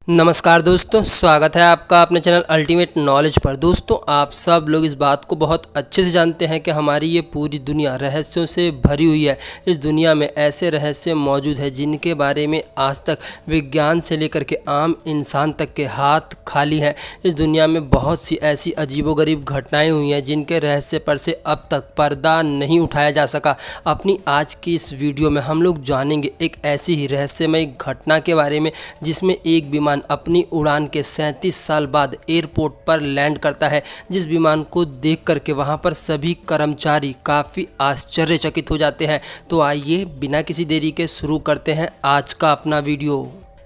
नमस्कार दोस्तों, स्वागत है आपका अपने चैनल अल्टीमेट नॉलेज पर। दोस्तों, आप सब लोग इस बात को बहुत अच्छे से जानते हैं कि हमारी ये पूरी दुनिया रहस्यों से भरी हुई है। इस दुनिया में ऐसे रहस्य मौजूद हैं जिनके बारे में आज तक विज्ञान से लेकर के आम इंसान तक के हाथ खाली हैं। इस दुनिया में बहुत सी ऐसी अजीबोगरीब घटनाएं हुई हैं जिनके रहस्य पर से अब तक पर्दा नहीं उठाया जा सका। अपनी आज की इस वीडियो में हम लोग जानेंगे एक ऐसी ही रहस्यमय घटना के बारे में जिसमें एक विमान अपनी उड़ान के 37 साल बाद एयरपोर्ट पर लैंड करता है। जिस विमान को देख करके वहां पर सभी कर्मचारी काफ़ी आश्चर्यचकित हो जाते हैं। तो आइए बिना किसी देरी के शुरू करते हैं आज का अपना वीडियो।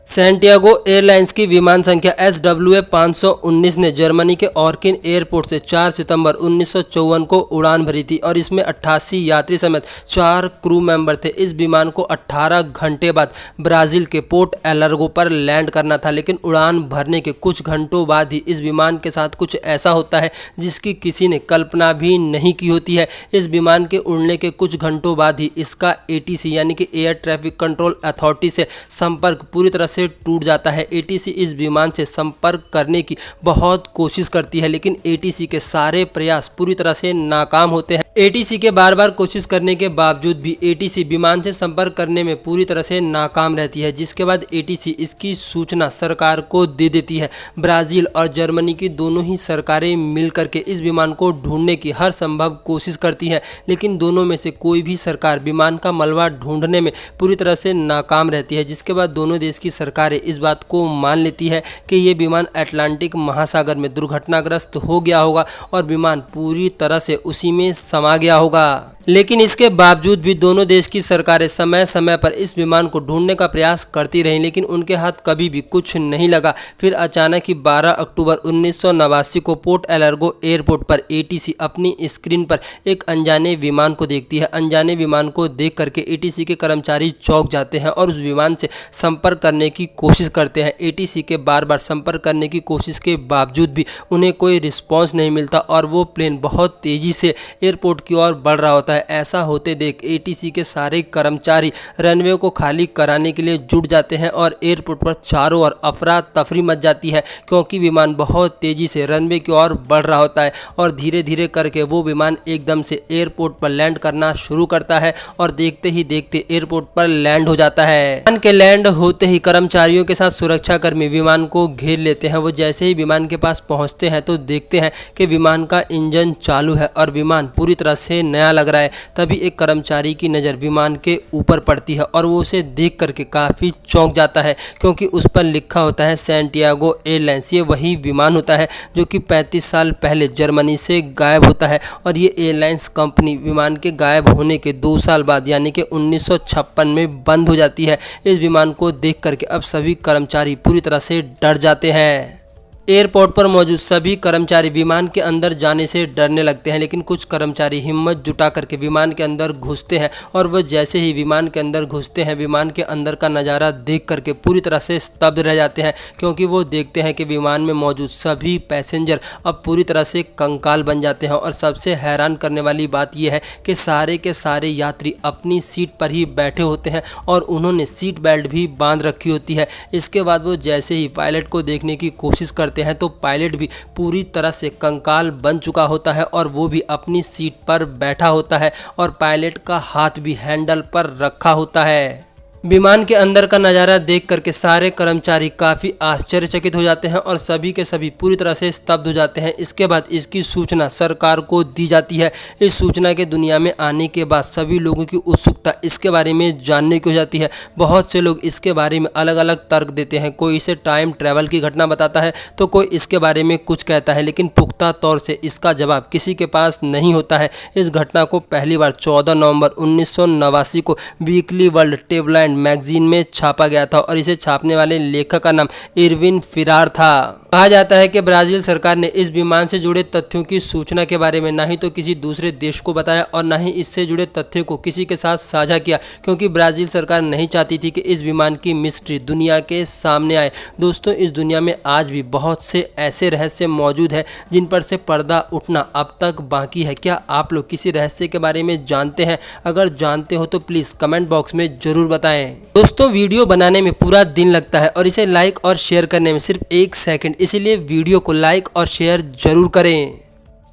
सैंटियागो एयरलाइंस की विमान संख्या SWA 519 ने जर्मनी के ऑर्किन एयरपोर्ट से 4 सितंबर 1954 को उड़ान भरी थी और इसमें 88 यात्री समेत 4 क्रू मेंबर थे। इस विमान को 18 घंटे बाद ब्राज़ील के पोर्ट एलर्गो पर लैंड करना था, लेकिन उड़ान भरने के कुछ घंटों बाद ही इस विमान के साथ कुछ ऐसा होता है जिसकी किसी ने कल्पना भी नहीं की होती है। इस विमान के उड़ने के कुछ घंटों बाद ही इसका ATC यानी कि एयर ट्रैफिक कंट्रोल अथॉरिटी से संपर्क पूरी तरह से टूट जाता है। ATC इस विमान से संपर्क करने की बहुत कोशिश करती है, लेकिन ATC के सारे प्रयास पूरी तरह से नाकाम होते हैं। ATC के बार बार कोशिश करने के बावजूद भी ATC विमान से संपर्क करने में पूरी तरह से नाकाम रहती है, जिसके बाद ATC इसकी सूचना सरकार को दे देती है। ब्राज़ील और जर्मनी की दोनों ही सरकारें मिलकर के इस विमान को ढूंढने की हर संभव कोशिश करती हैं, लेकिन दोनों में से कोई भी सरकार विमान का मलबा ढूंढने में पूरी तरह से नाकाम रहती है। जिसके बाद दोनों देश की सरकारें इस बात को मान लेती है कि ये विमान अटलांटिक महासागर में दुर्घटनाग्रस्त हो गया होगा और विमान पूरी तरह से उसी में समा गया होगा। लेकिन इसके बावजूद भी दोनों देश की सरकारें समय समय पर इस विमान को ढूंढने का प्रयास करती रहीं, लेकिन उनके हाथ कभी भी कुछ नहीं लगा। फिर अचानक ही 12 अक्टूबर 1989 को पोर्ट एलर्गो एयरपोर्ट पर ATC अपनी स्क्रीन पर एक अनजाने विमान को देखती है। अनजाने विमान को देख करके ATC के कर्मचारी चौंक जाते हैं और उस विमान से संपर्क करने की कोशिश करते हैं। ATC के बार बार संपर्क करने की कोशिश के बावजूद भी उन्हें कोई रिस्पॉन्स नहीं मिलता और वो प्लेन बहुत तेज़ी से एयरपोर्ट की ओर बढ़ रहा होता है। ऐसा होते देख ATC के सारे कर्मचारी रनवे को खाली कराने के लिए जुट जाते हैं और एयरपोर्ट पर चारों ओर अफरा तफरी मच जाती है, क्योंकि विमान बहुत तेज़ी से रनवे की ओर बढ़ रहा होता है और धीरे धीरे करके वो विमान एकदम से एयरपोर्ट पर लैंड करना शुरू करता है और देखते ही देखते एयरपोर्ट पर लैंड हो जाता है। विमान के लैंड होते ही कर्मचारियों के साथ सुरक्षाकर्मी विमान को घेर लेते हैं। वो जैसे ही विमान के पास पहुंचते हैं तो देखते हैं कि विमान का इंजन चालू है और विमान पूरी तरह से नया लग रहा है। तभी एक कर्मचारी की नज़र विमान के ऊपर पड़ती है और वो उसे देख करके काफ़ी चौंक जाता है, क्योंकि उस पर लिखा होता है सैंटियागो एयरलाइंस। ये वही विमान होता है जो कि 35 साल पहले जर्मनी से गायब होता है और ये एयरलाइंस कंपनी विमान के गायब होने के 2 साल बाद यानी कि 1956 में बंद हो जाती है। इस विमान को देख करके अब सभी कर्मचारी पूरी तरह से डर जाते हैं। एयरपोर्ट पर मौजूद सभी कर्मचारी विमान के अंदर जाने से डरने लगते हैं, लेकिन कुछ कर्मचारी हिम्मत जुटा करके विमान के अंदर घुसते हैं और वह जैसे ही विमान के अंदर घुसते हैं विमान के अंदर का नज़ारा देख करके पूरी तरह से स्तब्ध रह जाते हैं, क्योंकि वो देखते हैं कि विमान में मौजूद सभी पैसेंजर अब पूरी तरह से कंकाल बन जाते हैं। और सबसे हैरान करने वाली बात यह है कि सारे के सारे यात्री अपनी सीट पर ही बैठे होते हैं और उन्होंने सीट बेल्ट भी बांध रखी होती है। इसके बाद वो जैसे ही पायलट को देखने की कोशिश करते हैं तो पायलट भी पूरी तरह से कंकाल बन चुका होता है और वो भी अपनी सीट पर बैठा होता है और पायलट का हाथ भी हैंडल पर रखा होता है। विमान के अंदर का नज़ारा देख करके सारे कर्मचारी काफ़ी आश्चर्यचकित हो जाते हैं और सभी के सभी पूरी तरह से स्तब्ध हो जाते हैं। इसके बाद इसकी सूचना सरकार को दी जाती है। इस सूचना के दुनिया में आने के बाद सभी लोगों की उत्सुकता इसके बारे में जानने की हो जाती है। बहुत से लोग इसके बारे में अलग अलग तर्क देते हैं। कोई इसे टाइम ट्रैवल की घटना बताता है तो कोई इसके बारे में कुछ कहता है, लेकिन पुख्ता तौर से इसका जवाब किसी के पास नहीं होता है। इस घटना को पहली बार 14 नवंबर 1989 को वीकली वर्ल्ड टेबलाइट मैगजीन में छापा गया था और इसे छापने वाले लेखक का नाम इरविन फिरार था। कहा जाता है कि ब्राजील सरकार ने इस विमान से जुड़े तथ्यों की सूचना के बारे में ना ही तो किसी दूसरे देश को बताया और ना ही इससे जुड़े तथ्यों को किसी के साथ साझा किया, क्योंकि ब्राजील सरकार नहीं चाहती थी कि इस विमान की मिस्ट्री दुनिया के सामने आए। दोस्तों, इस दुनिया में आज भी बहुत से ऐसे रहस्य मौजूद हैं जिन पर से पर्दा उठना अब तक बाकी है। क्या आप लोग किसी रहस्य के बारे में जानते हैं? अगर जानते हो तो प्लीज़ कमेंट बॉक्स में ज़रूर बताएं। दोस्तों, वीडियो बनाने में पूरा दिन लगता है और इसे लाइक और शेयर करने में सिर्फ 1 सेकंड, इसीलिए वीडियो को लाइक और शेयर जरूर करें।